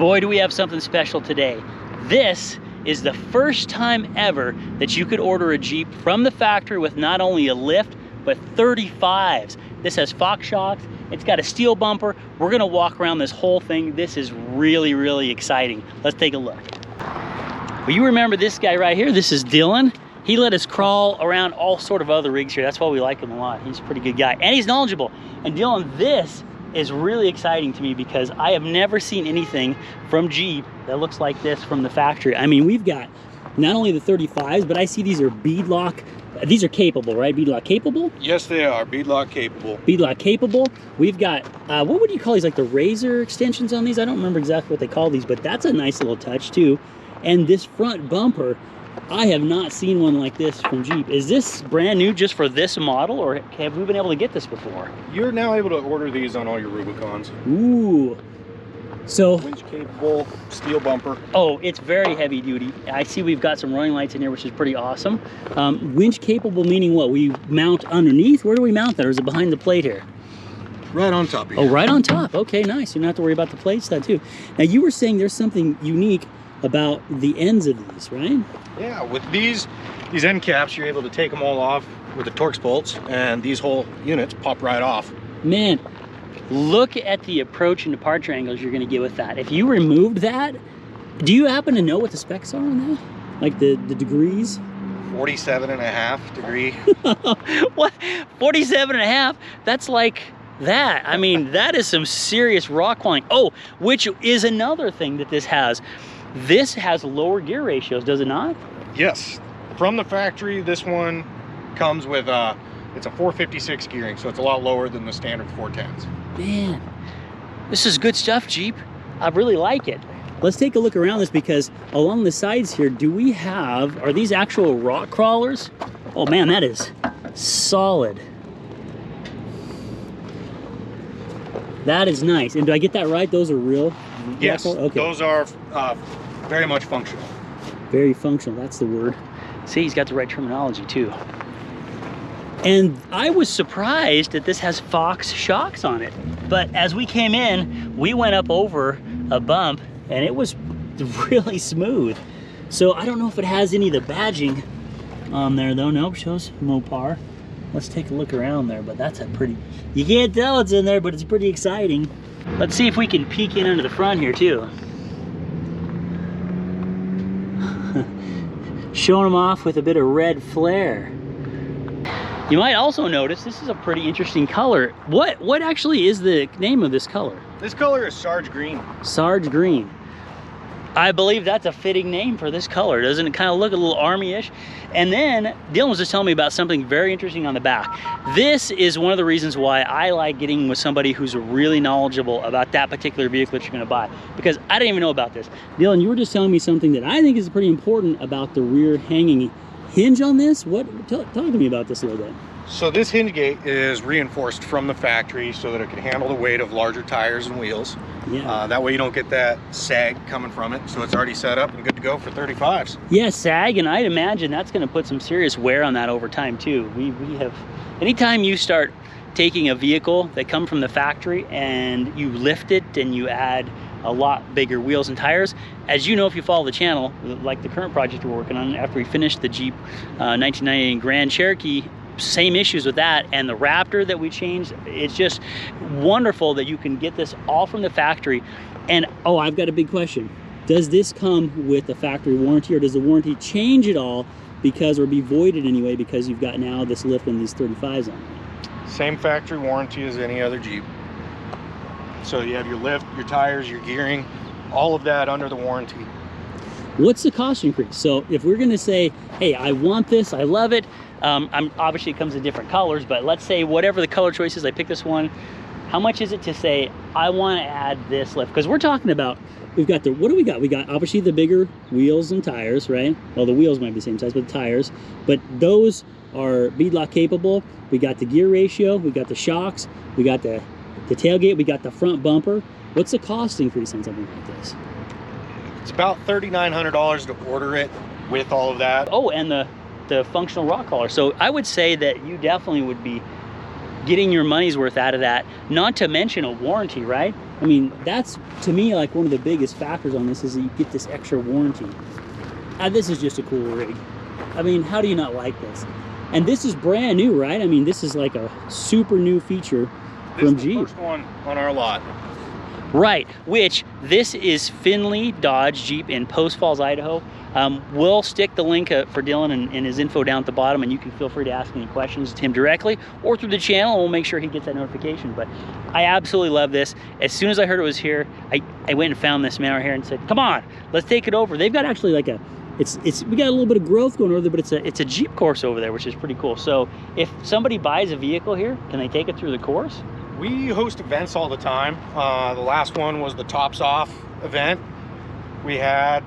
Boy, do we have something special today. This is the first time ever that you could order a Jeep from the factory with not only a lift, but 35s. This has Fox shocks, it's got a steel bumper. We're gonna walk around this whole thing. This is really, really exciting. Let's take a look. Well, you remember this guy right here? This is Dylan. He let us crawl around all sort of other rigs here. That's why we like him a lot. He's a pretty good guy, and he's knowledgeable. And Dylan, this is really exciting to me because I have never seen anything from Jeep that looks like this from the factory. I mean, we've got not only the 35s, but I see these are beadlock. These are capable, right? Beadlock capable? Yes, they are. Beadlock capable. Beadlock capable. We've got, what would you call these? Like the razor extensions on these? I don't remember exactly what they call these, but that's a nice little touch too. And this front bumper, I have not seen one like this from Jeep. Is this brand new just for this model, or have we been able to get this before? You're now able to order these on all your Rubicons. Ooh. So, winch capable, steel bumper. Oh, it's very heavy duty. I see we've got some running lights in here, which is pretty awesome. Winch capable meaning what? We mount underneath? Where do we mount that, or is it behind the plate here? Right on top of you. Oh, right on top. Okay, nice. You don't have to worry about the plates, that too. Now, you were saying there's something unique about the ends of these, right? Yeah, with these end caps, you're able to take them all off with the Torx bolts, and these whole units pop right off. Man, look at the approach and departure angles you're going to get with that. If you removed that, do you happen to know what the specs are on that? Like the degrees? 47.5 degree. What? 47.5? That's like that. I mean, that is some serious rock crawling. Oh, which is another thing that this has. This has lower gear ratios, does it not? Yes. From the factory, this one comes with it's a 456 gearing, so it's a lot lower than the standard 410s. Man, this is good stuff, Jeep. I really like it. Let's take a look around this, because along the sides here, do we have, are these actual rock crawlers? Oh man, that is solid. That is nice. And do I get that right? Those are real? Yes, okay. Those are very much functional. Very functional, that's the word. See, he's got the right terminology too. And I was surprised that this has Fox shocks on it. But as we came in, we went up over a bump and it was really smooth. So I don't know if it has any of the badging on there though. Nope, shows Mopar. Let's take a look around there, but that's a pretty, you can't tell it's in there, but it's pretty exciting. Let's see if we can peek in under the front here too. Showing them off with a bit of red flare. You might also notice this is a pretty interesting color. What actually is the name of this color? This color is Sarge Green. Sarge Green. I believe that's a fitting name for this color. Doesn't it kind of look a little army-ish? And then Dylan was just telling me about something very interesting on the back. This is one of the reasons why I like getting with somebody who's really knowledgeable about that particular vehicle that you're gonna buy, because I didn't even know about this. Dylan, you were just telling me something that I think is pretty important about the rear hanging hinge on this. Talk to me about this a little bit. So this hinge gate is reinforced from the factory so that it can handle the weight of larger tires and wheels. Yeah. That way you don't get that sag coming from it. So it's already set up and good to go for 35s. Yeah, sag, and I'd imagine that's going to put some serious wear on that over time too. We have, anytime you start taking a vehicle that come from the factory and you lift it and you add a lot bigger wheels and tires, as you know if you follow the channel, like the current project we're working on after we finished the Jeep 1998 Grand Cherokee, same issues with that, and the Raptor that we changed. It's just wonderful that you can get this all from the factory. And oh, I've got a big question. Does this come with a factory warranty, or does the warranty change at all because, or be voided anyway, because you've got now this lift and these 35s on it? Same factory warranty as any other Jeep. So you have your lift, your tires, your gearing, all of that under the warranty. What's the cost increase? So if we're gonna say, hey, I want this, I love it, obviously it comes in different colors, but let's say whatever the color choice is, I pick this one, how much is it to say, I wanna add this lift? Because we're talking about, we've got the, what do we got? We got obviously the bigger wheels and tires, right? Well, the wheels might be the same size, but the tires, but those are beadlock capable. We got the gear ratio, we got the shocks, we got the tailgate, we got the front bumper. What's the cost increase on something like this? It's about $3,900 to order it with all of that. Oh, and the functional rock crawler. So I would say that you definitely would be getting your money's worth out of that, not to mention a warranty, right? I mean, that's to me like one of the biggest factors on this is that you get this extra warranty. This is just a cool rig. I mean, how do you not like this? And this is brand new, right? I mean, this is like a super new feature from Jeep. This is the first one on our lot. Right, which this is Finley Dodge Jeep in Post Falls, Idaho. We'll stick the link for Dylan and his info down at the bottom, and you can feel free to ask any questions to him directly or through the channel, and we'll make sure he gets that notification. But I absolutely love this. As soon as I heard it was here, I went and found this man right here and said, come on, let's take it over. They've got actually like a, we got a little bit of growth going over there, but it's a Jeep course over there, which is pretty cool. So if somebody buys a vehicle here, can they take it through the course? We host events all the time. The last one was the Tops Off event. We had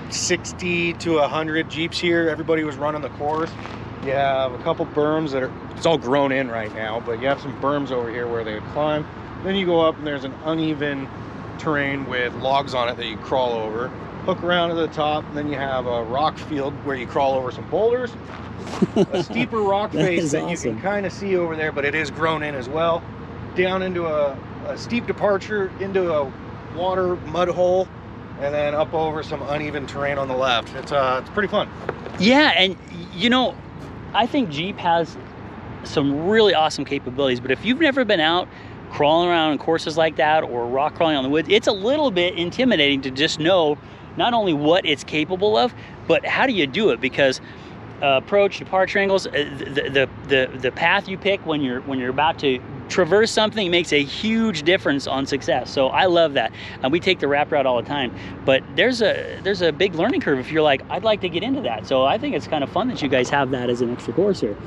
60 to 100 Jeeps here. Everybody was running the course. You have a couple berms that are, it's all grown in right now, but you have some berms over here where they would climb. Then you go up and there's an uneven terrain with logs on it that you crawl over. Hook around to the top, and then you have a rock field where you crawl over some boulders. A steeper rock face that awesome. You can kind of see over there, but it is grown in as well. Down into a steep departure into a water mud hole, and then up over some uneven terrain on the left. It's pretty fun. Yeah, and you know, I think Jeep has some really awesome capabilities, but if you've never been out crawling around in courses like that or rock crawling on the woods, it's a little bit intimidating to just know not only what it's capable of, but how do you do it? Because approach, departure angles, the path you pick when you're about to traverse something makes a huge difference on success. So I love that. And we take the wrap route all the time, but there's a big learning curve if you're like, I'd like to get into that. So I think it's kind of fun that you guys have that as an extra course here.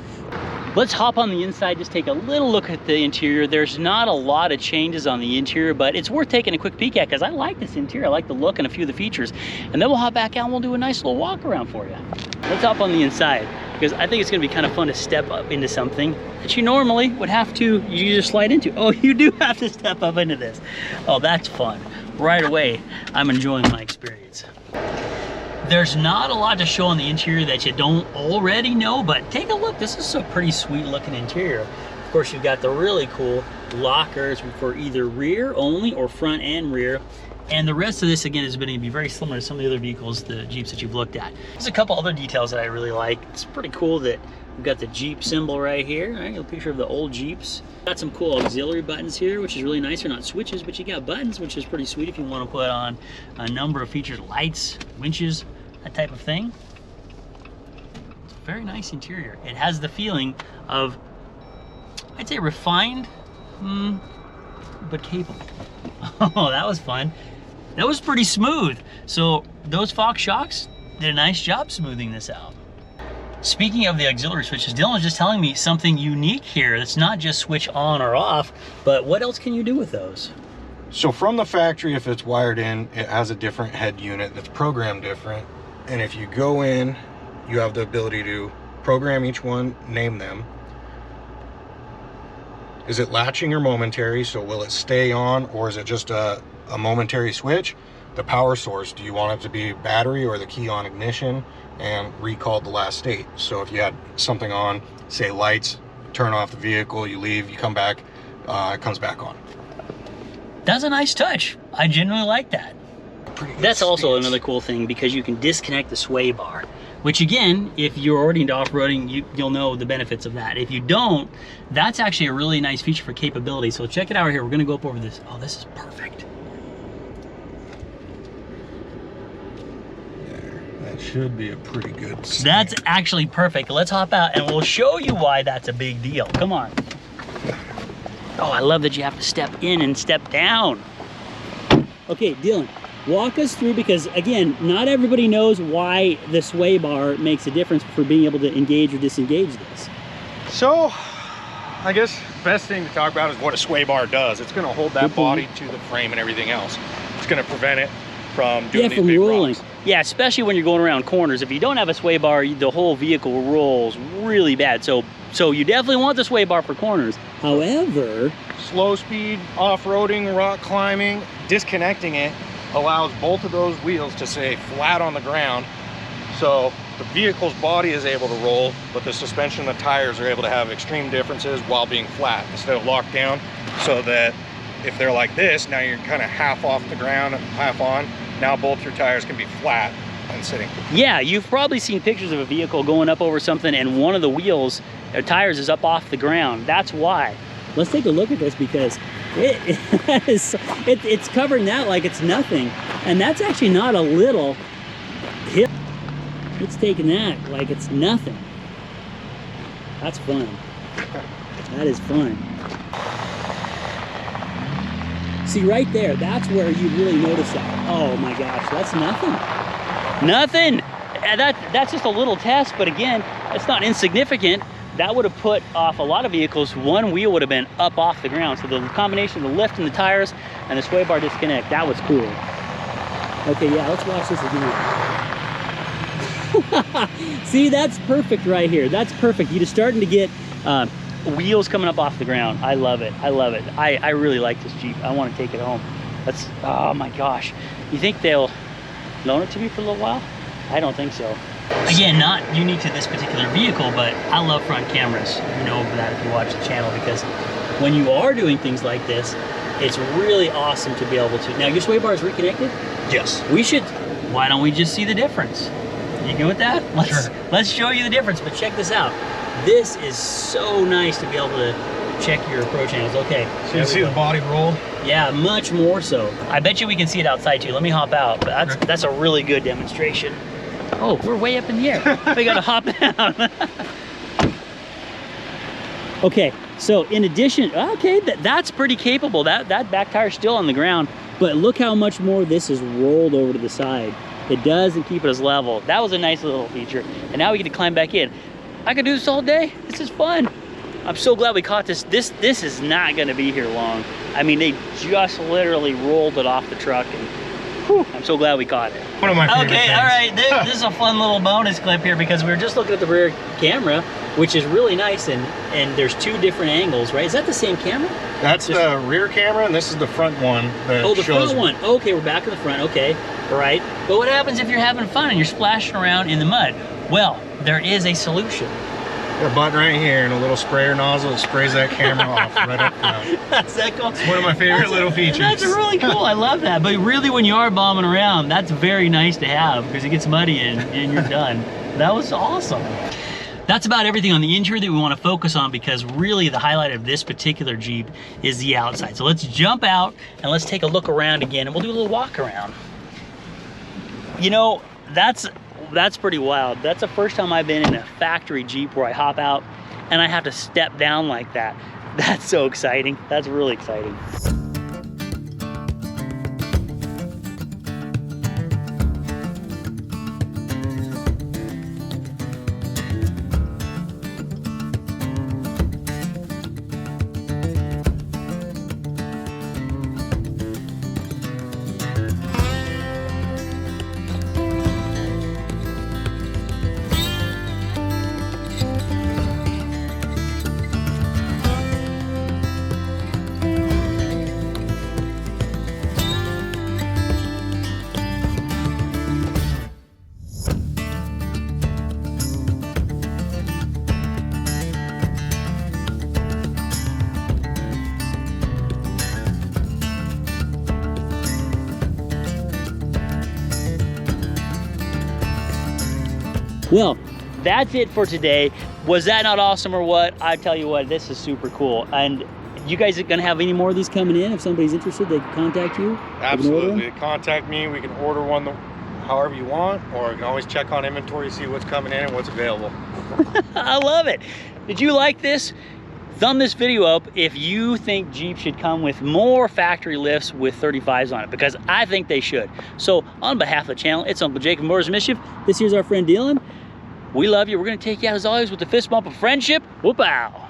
Let's hop on the inside, just take a little look at the interior. There's not a lot of changes on the interior, but it's worth taking a quick peek at because I like this interior. I like the look and a few of the features. And then we'll hop back out and we'll do a nice little walk around for you. Let's hop on the inside because I think it's gonna be kind of fun to step up into something that you normally would have to, you just slide into. Oh, you do have to step up into this. Oh, that's fun. Right away, I'm enjoying my experience. There's not a lot to show on the interior that you don't already know, but take a look. This is a pretty sweet looking interior. Of course, you've got the really cool lockers for either rear only or front and rear. And the rest of this, again, is going to be very similar to some of the other vehicles, the Jeeps that you've looked at. There's a couple other details that I really like. It's pretty cool that we've got the Jeep symbol right here, right? A picture of the old Jeeps. Got some cool auxiliary buttons here, which is really nice. They're not switches, but you got buttons, which is pretty sweet if you want to put on a number of features, lights, winches, that type of thing. It's a very nice interior. It has the feeling of, I'd say refined, but capable. Oh, that was fun. That was pretty smooth. So those Fox shocks did a nice job smoothing this out. Speaking of the auxiliary switches, Dylan was just telling me something unique here. That's not just switch on or off, but what else can you do with those? So from the factory, if it's wired in, it has a different head unit that's programmed different. And if you go in, you have the ability to program each one, name them. Is it latching or momentary? So will it stay on, or is it just a momentary switch? The power source, do you want it to be battery or the key on ignition and recall the last state? So if you had something on, say lights, turn off the vehicle, you leave, you come back, it comes back on. That's a nice touch. I genuinely like that. That's also another cool thing because you can disconnect the sway bar, which again, if you're already into off-roading, you'll know the benefits of that. If you don't, that's actually a really nice feature for capability. So check it out right here. We're gonna go up over this. Oh, this is perfect. There, that should be a pretty good snake. That's actually perfect. Let's hop out and we'll show you why that's a big deal. Come on. Oh, I love that you have to step in and step down. Okay, Dylan. Walk us through, because again, not everybody knows why the sway bar makes a difference for being able to engage or disengage this. So, I guess best thing to talk about is what a sway bar does. It's going to hold that body to the frame and everything else. It's going to prevent it from doing these big rolling. Yeah, especially when you're going around corners. If you don't have a sway bar, the whole vehicle rolls really bad. So you definitely want the sway bar for corners. However, slow speed, off-roading, rock climbing, disconnecting it allows both of those wheels to stay flat on the ground. So the vehicle's body is able to roll, but the suspension and the tires are able to have extreme differences while being flat instead of locked down, so that if they're like this, now you're kind of half off the ground, half on. Now both your tires can be flat and sitting. Yeah, you've probably seen pictures of a vehicle going up over something and one of the wheels or tires is up off the ground. That's why. Let's take a look at this because it's covering that like it's nothing. And that's actually not a little hip. It's taking that like it's nothing. That's fun. That is fun. See right there, that's where you really notice that. Oh my gosh, that's nothing. Nothing. That's just a little test, but again, it's not insignificant. That would have put off a lot of vehicles. One wheel would have been up off the ground. So the combination of the lift and the tires and the sway bar disconnect, that was cool. Okay, yeah, let's watch this again. See, that's perfect right here. That's perfect. You're just starting to get wheels coming up off the ground. I love it. I love it. I really like this Jeep. I want to take it home. That's, oh my gosh. You think they'll loan it to me for a little while? I don't think so. Again, not unique to this particular vehicle, but I love front cameras. You know that if you watch the channel, because when you are doing things like this, it's really awesome to be able to. Now, your sway bar is reconnected? Yes. We should, why don't we just see the difference? You good with that? Sure. Let's show you the difference, but check this out. This is so nice to be able to check your approach angles. Okay. So you see the body rolled? Yeah, much more so. I bet you we can see it outside too. Let me hop out. But that's a really good demonstration. Oh, we're way up in the air. We gotta hop down. Okay, so in addition, okay, that's pretty capable. That back tire's still on the ground, but look how much more this is rolled over to the side. It doesn't keep it as level. That was a nice little feature. And now we get to climb back in. I could do this all day. This is fun. I'm so glad we caught this. This is not gonna be here long. I mean, they just literally rolled it off the truck, and whew, I'm so glad we caught it. One of my favorite things. All right, this is a fun little bonus clip here because we were just looking at the rear camera, which is really nice, and there's two different angles, right? Is that the same camera? That's the rear camera, and this is the front one that oh, the shows front one. Okay, we're back in the front, okay, all right. But what happens if you're having fun and you're splashing around in the mud? Well, there is a solution. A button right here and a little sprayer nozzle that sprays that camera off right up front. That's that cool. It's one of my favorite little features. That's really cool. I love that. But really, when you are bombing around, that's very nice to have because it gets muddy and you're done. That was awesome. That's about everything on the interior that we want to focus on because really the highlight of this particular Jeep is the outside. So let's jump out and let's take a look around again and we'll do a little walk around. You know, that's pretty wild. That's the first time I've been in a factory Jeep where I hop out and I have to step down like that. That's so exciting. That's really exciting. Well, that's it for today. Was that not awesome or what? I tell you what, this is super cool. And you guys are gonna have any more of these coming in? If somebody's interested, they can contact you? Absolutely, contact me. We can order one however you want, or you can always check on inventory to see what's coming in and what's available. I love it. Did you like this? Thumb this video up if you think Jeep should come with more factory lifts with 35s on it, because I think they should. So on behalf of the channel, it's Uncle Jake from Motors Mischief. This here's our friend Dylan. We love you. We're gonna take you out as always with the fist bump of friendship. Whoop-ow.